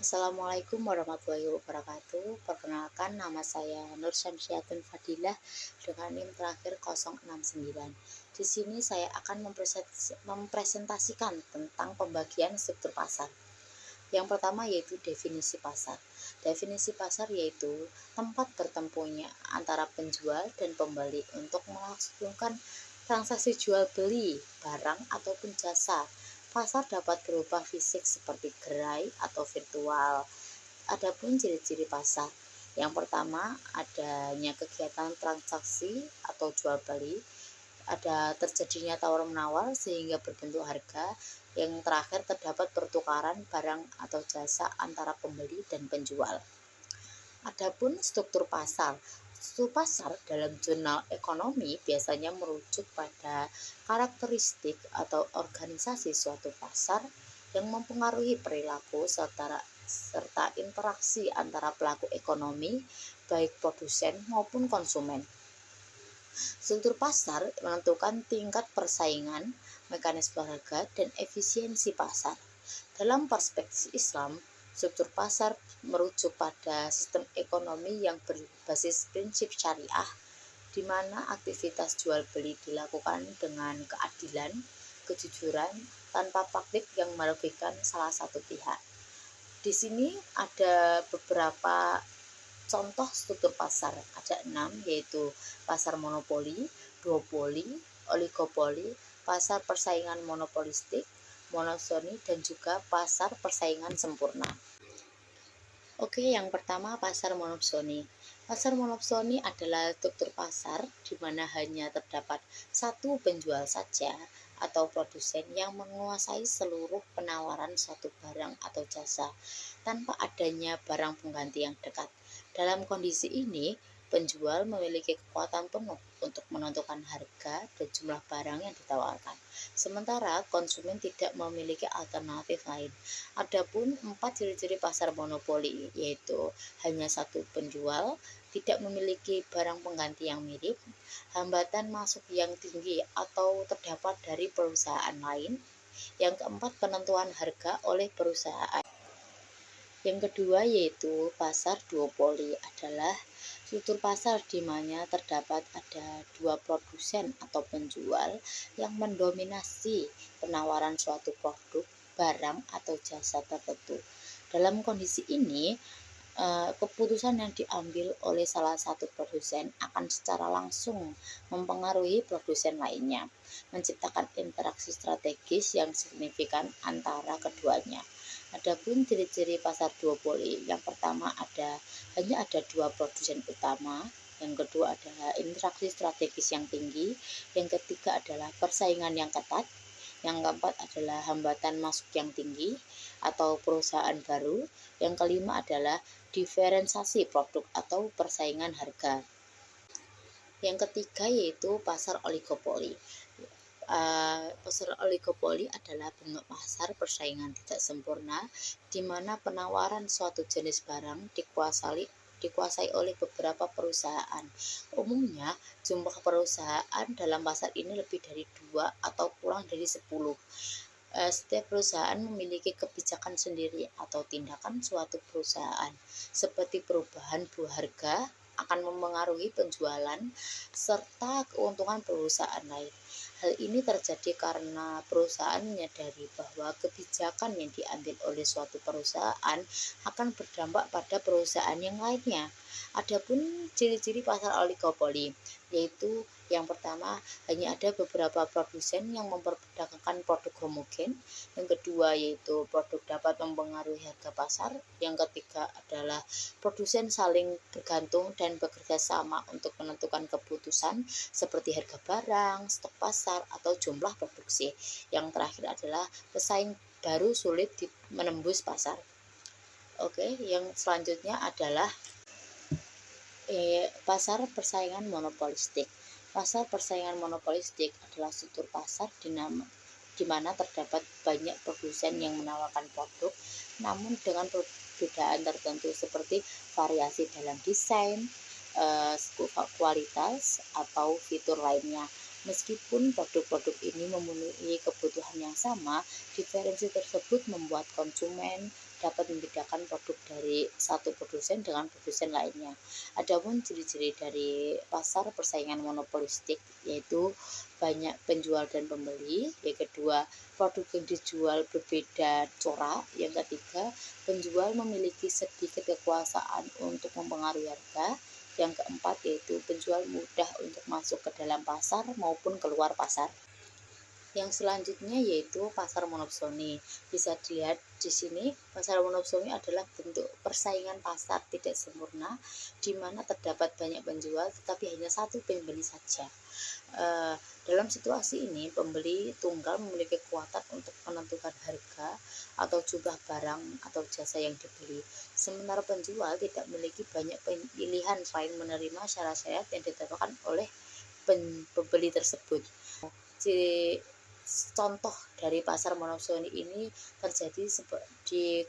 Assalamualaikum warahmatullahi wabarakatuh. Perkenalkan, nama saya Nur Syamsiatun Fadilah dengan NIM terakhir 069. Di sini saya akan mempresentasikan tentang pembagian struktur pasar. Yang pertama yaitu definisi pasar. Definisi pasar yaitu tempat bertempunya antara penjual dan pembeli untuk melangsungkan transaksi jual beli barang ataupun jasa. Pasar dapat berupa fisik seperti gerai atau virtual. Adapun ciri-ciri pasar, yang pertama adanya kegiatan transaksi atau jual beli, ada terjadinya tawar-menawar sehingga berbentuk harga. Yang terakhir terdapat pertukaran barang atau jasa antara pembeli dan penjual. Adapun struktur pasar. Struktur pasar dalam jurnal ekonomi biasanya merujuk pada karakteristik atau organisasi suatu pasar yang mempengaruhi perilaku serta interaksi antara pelaku ekonomi, baik produsen maupun konsumen. Struktur pasar menentukan tingkat persaingan, mekanisme harga, dan efisiensi pasar. Dalam perspektif Islam, struktur pasar merujuk pada sistem ekonomi yang berbasis prinsip syariah, di mana aktivitas jual beli dilakukan dengan keadilan, kejujuran, tanpa praktik yang merugikan salah satu pihak. Di sini ada beberapa contoh struktur pasar, ada 6, yaitu pasar monopoli, duopoli, oligopoli, pasar persaingan monopolistik, monopsoni, dan juga pasar persaingan sempurna. Oke, yang pertama pasar monopsoni. Pasar monopsoni adalah struktur pasar di mana hanya terdapat satu penjual saja atau produsen yang menguasai seluruh penawaran suatu barang atau jasa tanpa adanya barang pengganti yang dekat. Dalam kondisi ini, penjual memiliki kekuatan penuh untuk menentukan harga dan jumlah barang yang ditawarkan, sementara konsumen tidak memiliki alternatif lain. Adapun 4 ciri-ciri pasar monopoli yaitu hanya satu penjual, tidak memiliki barang pengganti yang mirip, hambatan masuk yang tinggi atau terdapat dari perusahaan lain. Yang keempat, penentuan harga oleh perusahaan. Yang kedua yaitu pasar duopoli adalah struktur pasar di mana terdapat ada dua produsen atau penjual yang mendominasi penawaran suatu produk, barang atau jasa tertentu. Dalam kondisi ini, keputusan yang diambil oleh salah satu produsen akan secara langsung mempengaruhi produsen lainnya, menciptakan interaksi strategis yang signifikan antara keduanya. Adapun ciri-ciri pasar duopoli, yang pertama hanya ada dua produsen utama, yang kedua adalah interaksi strategis yang tinggi, yang ketiga adalah persaingan yang ketat, yang keempat adalah hambatan masuk yang tinggi atau perusahaan baru, yang kelima adalah diferensiasi produk atau persaingan harga. Yang ketiga yaitu pasar oligopoli. Pasar oligopoli adalah bentuk pasar persaingan tidak sempurna di mana penawaran suatu jenis barang dikuasai oleh beberapa perusahaan. Umumnya jumlah perusahaan dalam pasar ini lebih dari 2 atau kurang dari 10. Setiap perusahaan memiliki kebijakan sendiri atau tindakan suatu perusahaan, seperti perubahan harga akan mempengaruhi penjualan serta keuntungan perusahaan lain. Hal ini terjadi karena perusahaan menyadari bahwa kebijakan yang diambil oleh suatu perusahaan akan berdampak pada perusahaan yang lainnya. Adapun ciri-ciri pasar oligopoli yaitu yang pertama, hanya ada beberapa produsen yang memperdagangkan produk homogen. Yang kedua yaitu produk dapat mempengaruhi harga pasar. Yang ketiga adalah produsen saling bergantung dan bekerja sama untuk menentukan keputusan seperti harga barang, stok pasar, atau jumlah produksi. Yang terakhir adalah pesaing baru sulit menembus pasar. Oke, yang selanjutnya adalah pasar persaingan monopolistik. Pasar persaingan monopolistik adalah struktur pasar di mana terdapat banyak produsen yang menawarkan produk, namun dengan perbedaan tertentu seperti variasi dalam desain, kualitas, atau fitur lainnya. Meskipun produk-produk ini memenuhi kebutuhan yang sama, diferensi tersebut membuat konsumen dapat membedakan produk dari satu produsen dengan produsen lainnya. Adapun ciri-ciri dari pasar persaingan monopolistik yaitu banyak penjual dan pembeli, yang kedua produk yang dijual berbeda corak, yang ketiga penjual memiliki sedikit kekuasaan untuk mempengaruhi harga, yang keempat yaitu penjual mudah untuk masuk ke dalam pasar maupun keluar pasar. Yang selanjutnya yaitu pasar monopsoni. Bisa dilihat di sini, pasar monopsoni adalah bentuk persaingan pasar tidak sempurna di mana terdapat banyak penjual tetapi hanya satu pembeli saja. Dalam situasi ini, pembeli tunggal memiliki kekuatan untuk menentukan harga atau jumlah barang atau jasa yang dibeli. Sementara penjual tidak memiliki banyak pilihan selain menerima syarat-syarat yang ditetapkan oleh pembeli tersebut. Contoh dari pasar monopsoni ini terjadi di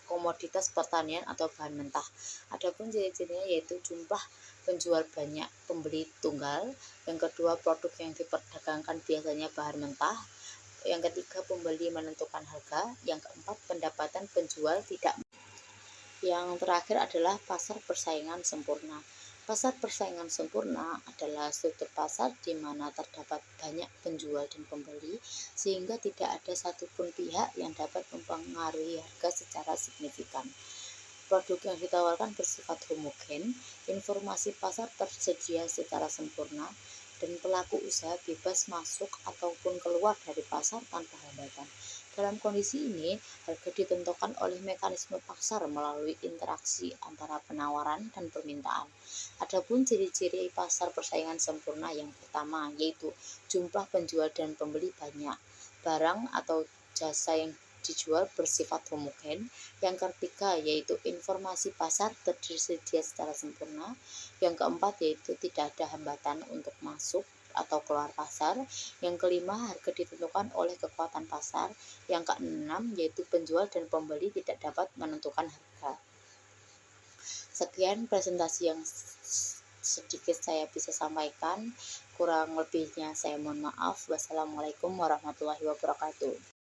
komoditas pertanian atau bahan mentah. Adapun ciri-cirinya yaitu jumlah penjual banyak, pembeli tunggal. Yang kedua, produk yang diperdagangkan biasanya bahan mentah. Yang ketiga, pembeli menentukan harga. Yang keempat, pendapatan penjual tidak. Yang terakhir adalah pasar persaingan sempurna. Pasar persaingan sempurna adalah struktur pasar di mana terdapat banyak penjual dan pembeli sehingga tidak ada satupun pihak yang dapat mempengaruhi harga secara signifikan. Produk yang ditawarkan bersifat homogen, informasi pasar tersedia secara sempurna, dan pelaku usaha bebas masuk ataupun keluar dari pasar tanpa hambatan. Dalam kondisi ini, harga ditentukan oleh mekanisme pasar melalui interaksi antara penawaran dan permintaan. Adapun ciri-ciri pasar persaingan sempurna yang pertama yaitu jumlah penjual dan pembeli banyak, barang atau jasa yang dijual bersifat homogen. Yang ketiga yaitu informasi pasar tersedia secara sempurna. Yang keempat yaitu tidak ada hambatan untuk masuk atau keluar pasar. Yang kelima, harga ditentukan oleh kekuatan pasar. Yang keenam yaitu penjual dan pembeli tidak dapat menentukan harga. Sekian presentasi yang sedikit saya bisa sampaikan, kurang lebihnya saya mohon maaf. Wassalamualaikum warahmatullahi wabarakatuh.